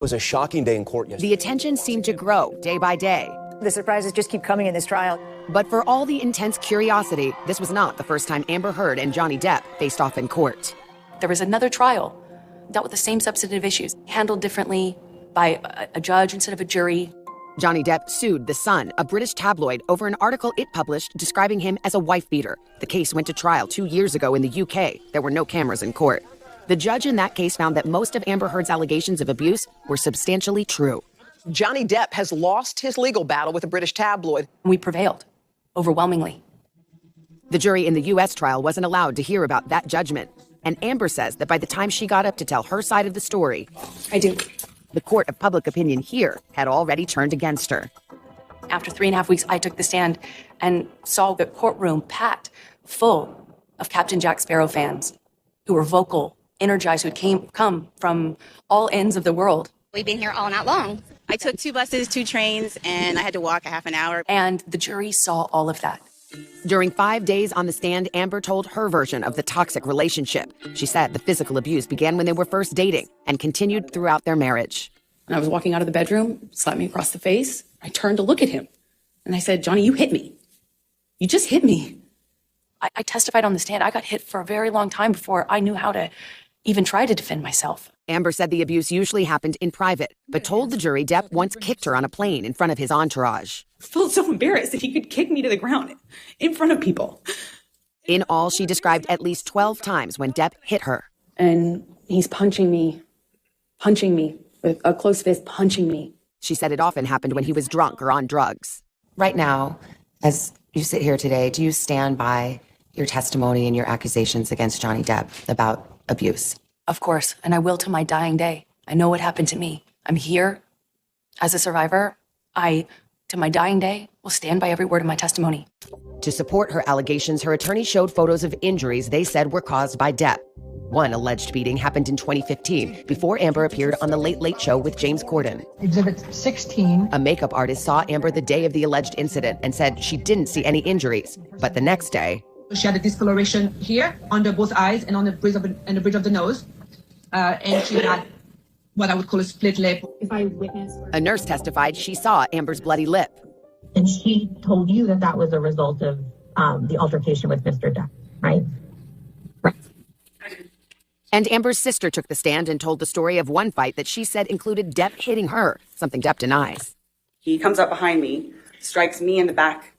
It was a shocking day in court yesterday. The attention seemed to grow day by day. The surprises just keep coming in this trial. But for all the intense curiosity, this was not the first time Amber Heard and Johnny Depp faced off in court. There was another trial, dealt with the same substantive issues, handled differently by a judge instead of a jury. Johnny Depp sued The Sun, a British tabloid, over an article it published describing him as a wife-beater. The case went to trial 2 years ago in the UK. There were no cameras in court. The judge in that case found that most of Amber Heard's allegations of abuse were substantially true. Johnny Depp has lost his legal battle with a British tabloid. We prevailed, overwhelmingly. The jury in the U.S. trial wasn't allowed to hear about that judgment. And Amber says that by the time she got up to tell her side of the story, the court of public opinion here had already turned against her. After 3.5 weeks, I took the stand and saw the courtroom packed full of Captain Jack Sparrow fans who were vocal, energized, who come from all ends of the world. We've been here all night long. I took 2 buses, 2 trains, and I had to walk a half an hour. And the jury saw all of that. During 5 days on the stand, Amber told her version of the toxic relationship. She said the physical abuse began when they were first dating and continued throughout their marriage. And I was walking out of the bedroom, slapped me across the face. I turned to look at him. And I said, Johnny, you hit me. You just hit me. I testified on the stand. I got hit for a very long time before I knew how to even try to defend myself. Amber said the abuse usually happened in private, but told the jury Depp once kicked her on a plane in front of his entourage. I felt so embarrassed that he could kick me to the ground in front of people. In all, she described at least 12 times when Depp hit her. And he's punching me with a closed fist, punching me. She said it often happened when he was drunk or on drugs. Right now, as you sit here today, do you stand by your testimony and your accusations against Johnny Depp about abuse? Of course, and I will to my dying day. I know what happened to me. I'm here as a survivor. To my dying day, will stand by every word of my testimony. To support her allegations, her attorney showed photos of injuries they said were caused by Depp. One alleged beating happened in 2015, before Amber appeared on The Late Late Show with James Corden. Exhibit 16. A makeup artist saw Amber the day of the alleged incident and said she didn't see any injuries. But the next day, she had a discoloration here, under both eyes and on the bridge of the nose. And she had what I would call a split lip. If I witnessed... A nurse testified she saw Amber's bloody lip. And she told you that was a result of the altercation with Mr. Depp, right? Right. And Amber's sister took the stand and told the story of one fight that she said included Depp hitting her, something Depp denies. He comes up behind me, strikes me in the back,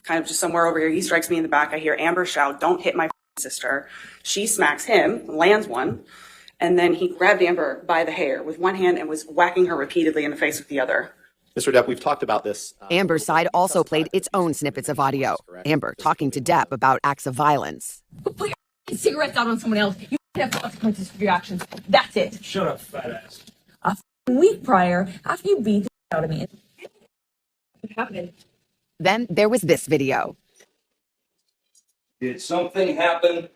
kind of just somewhere over here. He strikes me in the back. I hear Amber shout, "Don't hit my sister." She smacks him, lands one. And then he grabbed Amber by the hair with one hand and was whacking her repeatedly in the face with the other. Mr. Depp, we've talked about this. Amber's side also played its own snippets of audio. Amber talking to Depp about acts of violence. Put your cigarettes out on someone else. You have consequences for your actions. That's it. Shut up, fat ass. A week prior, after you beat the out of me. What happened? Then there was this video. Did something happen?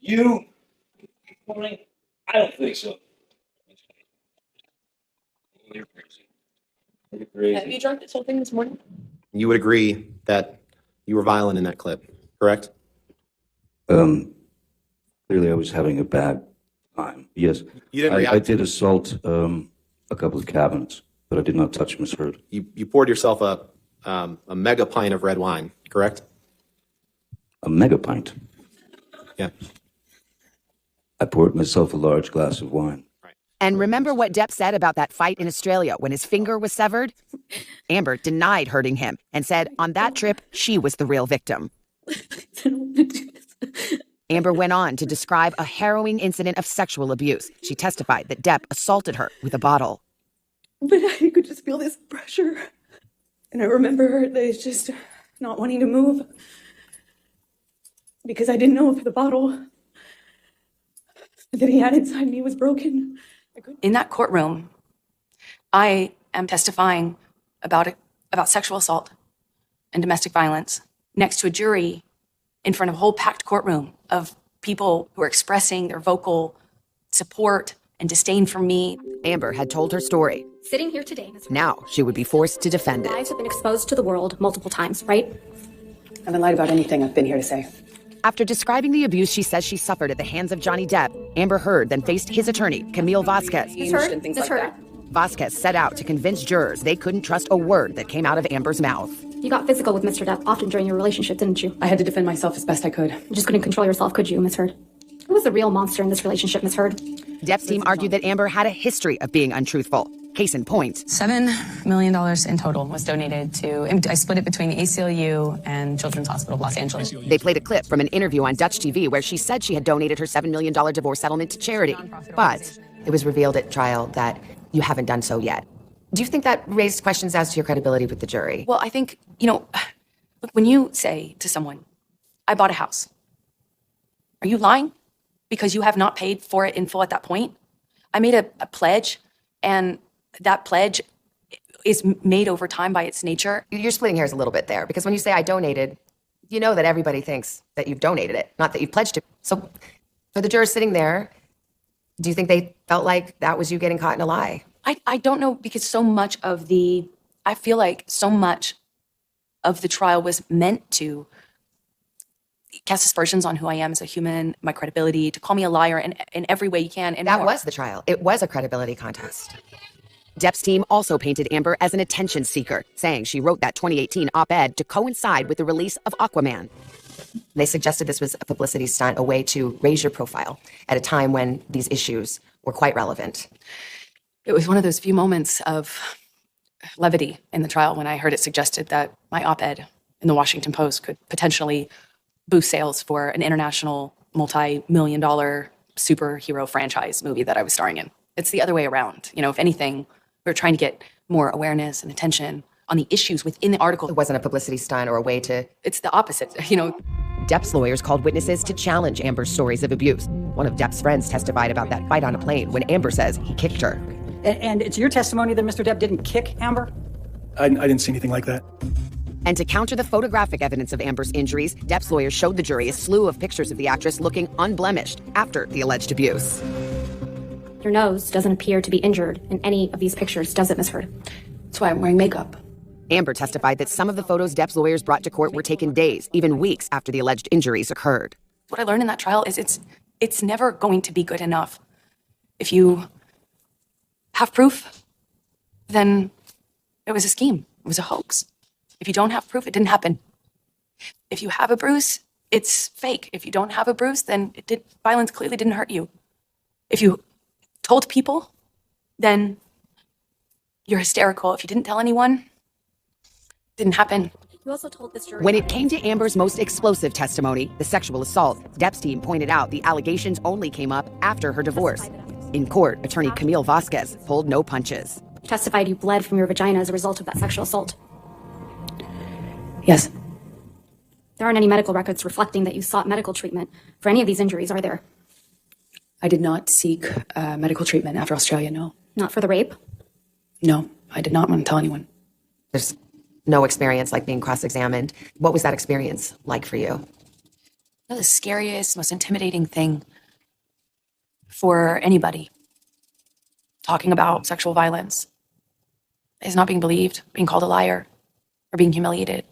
You? I don't think so. You're crazy. You're crazy. Have you drunk this whole thing this morning? You would agree that you were violent in that clip, correct? Clearly I was having a bad time. Yes. You didn't react. I did assault a couple of cabinets, but I did not touch Miss Heard. You poured yourself a mega pint of red wine, correct? A mega pint? Yeah. I poured myself a large glass of wine. And remember what Depp said about that fight in Australia when his finger was severed? Amber denied hurting him and said on that trip, she was the real victim. Amber went on to describe a harrowing incident of sexual abuse. She testified that Depp assaulted her with a bottle. But I could just feel this pressure. And I remember her just not wanting to move because I didn't know if the bottle that he had inside me was broken. In that courtroom, I am testifying about sexual assault and domestic violence next to a jury in front of a whole packed courtroom of people who are expressing their vocal support and disdain for me. Amber had told her story. Sitting here today. Now she would be forced to defend it. Lives have been exposed to the world multiple times, right? I haven't lied about anything I've been here to say. After describing the abuse she says she suffered at the hands of Johnny Depp, Amber Heard then faced his attorney, Camille Vasquez. Ms. Heard? Ms. Heard? Vasquez set out to convince jurors they couldn't trust a word that came out of Amber's mouth. You got physical with Mr. Depp often during your relationship, didn't you? I had to defend myself as best I could. You just couldn't control yourself, could you, Miss Heard? Who was the real monster in this relationship, Miss Heard? Depp's team argued that Amber had a history of being untruthful. Case in point. $7 million in total was donated to, I split it between the ACLU and Children's Hospital of Los Angeles. They played a clip from an interview on Dutch TV where she said she had donated her $7 million divorce settlement to charity. But It was revealed at trial that you haven't done so yet. Do you think that raised questions as to your credibility with the jury? Well, I think, look, when you say to someone, I bought a house, are you lying? Because you have not paid for it in full at that point? I made a pledge, and that pledge is made over time by its nature. You're splitting hairs a little bit there, because when you say I donated, you know that everybody thinks that you've donated it, not that you've pledged it. So for the jurors sitting there, do you think they felt like that was you getting caught in a lie? I don't know, because I feel like so much of the trial was meant to cast aspersions on who I am as a human, my credibility, to call me a liar in every way you can. And that more. was the trial. It was a credibility contest. Depp's team also painted Amber as an attention seeker, saying she wrote that 2018 op-ed to coincide with the release of Aquaman. They suggested this was a publicity stunt, a way to raise your profile at a time when these issues were quite relevant. It was one of those few moments of levity in the trial when I heard it suggested that my op-ed in the Washington Post could potentially boost sales for an international multi-million-dollar superhero franchise movie that I was starring in. It's the other way around. If anything, we're trying to get more awareness and attention on the issues within the article. It wasn't a publicity stunt or a way to... It's the opposite, Depp's lawyers called witnesses to challenge Amber's stories of abuse. One of Depp's friends testified about that fight on a plane when Amber says he kicked her. And it's your testimony that Mr. Depp didn't kick Amber? I didn't see anything like that. And to counter the photographic evidence of Amber's injuries, Depp's lawyers showed the jury a slew of pictures of the actress looking unblemished after the alleged abuse. Your nose doesn't appear to be injured in any of these pictures, does it, Miss Heard? That's why I'm wearing makeup. Amber testified that some of the photos Depp's lawyers brought to court were taken days, even weeks after the alleged injuries occurred. What I learned in that trial is it's never going to be good enough. If you have proof, then it was a scheme. It was a hoax. If you don't have proof, it didn't happen. If you have a bruise, it's fake. If you don't have a bruise, then violence clearly didn't hurt you. If you told people, then you're hysterical. If you didn't tell anyone, it didn't happen. You also told this jury... When it came to Amber's most explosive testimony, the sexual assault, Depp's team pointed out the allegations only came up after her divorce. In court, attorney Camille Vasquez pulled no punches. You testified you bled from your vagina as a result of that sexual assault. Yes. There aren't any medical records reflecting that you sought medical treatment for any of these injuries, are there? I did not seek medical treatment after Australia, no. Not for the rape? No, I did not want to tell anyone. There's no experience like being cross-examined. What was that experience like for you? The scariest, most intimidating thing for anybody talking about sexual violence is not being believed, being called a liar, or being humiliated.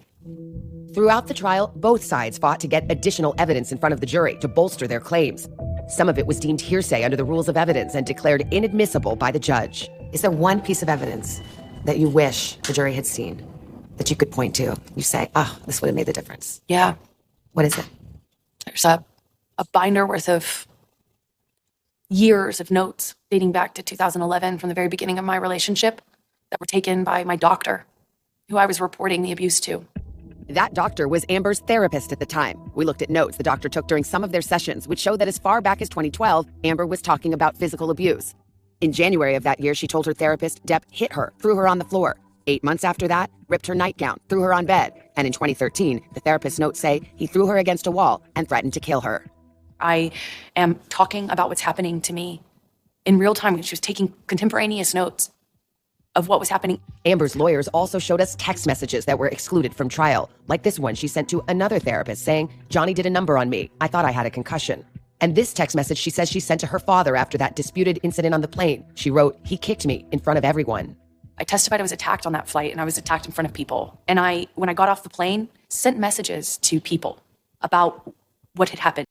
Throughout the trial, both sides fought to get additional evidence in front of the jury to bolster their claims. Some of it was deemed hearsay under the rules of evidence and declared inadmissible by the judge. Is there one piece of evidence that you wish the jury had seen that you could point to? You say, this would have made the difference. Yeah. What is it? There's a binder worth of years of notes dating back to 2011 from the very beginning of my relationship that were taken by my doctor, who I was reporting the abuse to. That doctor was Amber's therapist at the time. We looked at notes the doctor took during some of their sessions, which show that as far back as 2012, Amber was talking about physical abuse. In January of that year, she told her therapist Depp hit her, threw her on the floor. 8 months after that, ripped her nightgown, threw her on bed. And in 2013, the therapist's notes say he threw her against a wall and threatened to kill her. I am talking about what's happening to me in real time. She was taking contemporaneous notes of what was happening. Amber's lawyers also showed us text messages that were excluded from trial, like this one she sent to another therapist saying, "Johnny did a number on me. I thought I had a concussion." And this text message she says she sent to her father after that disputed incident on the plane. She wrote, "He kicked me in front of everyone." I testified I was attacked on that flight, and I was attacked in front of people. And when I got off the plane, sent messages to people about what had happened.